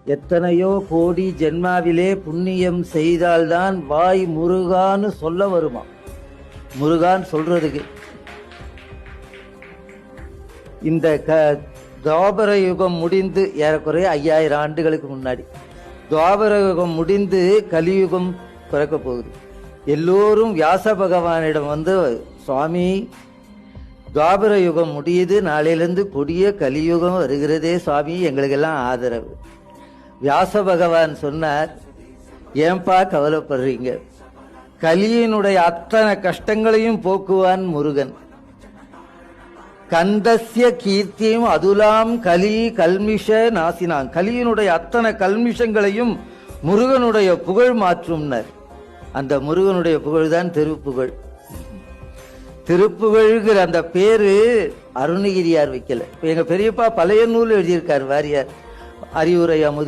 எத்தனையோ கோடி ஜென்மாவிலே புண்ணியம் செய்தால்தான் வாய் முருகான்னு சொல்ல வருமா. முருகான்னு சொல்றதுக்கு இந்த துவாபர யுகம் முடிந்து ஏறக்குறைய 5000 ஆண்டுகளுக்கு முன்னாடி துவாபர யுகம் முடிந்து கலியுகம் பிறக்க போகுது. எல்லோரும் வியாச பகவானிடம் வந்து, சுவாமி துவாபர யுகம் முடியுது, நாளையிலிருந்து கொடிய கலியுகம் வருகிறதே சுவாமி, எங்களுக்கெல்லாம் ஆதரவு. வியாச பகவான் சொன்னார், ஏன்பா கவலைப்படுறீங்க, கலியினுடைய அத்தனை கஷ்டங்களையும் போக்குவான் முருகன். கந்தஸ்ய கீர்த்தியும் அதுலாம் கலி கல்மிஷ நாசினான். கலியினுடைய அத்தனை கல்மிஷங்களையும் முருகனுடைய புகழ் மாற்றும்னர். அந்த முருகனுடைய புகழ்தான் திருப்புகழ். திருப்புகழ்கிற அந்த பேரு அருணகிரியார் வைக்கல. எங்க பெரியப்பா பழைய நூல் எழுதியிருக்கார், வாரியார் அறிவுரை அமுது.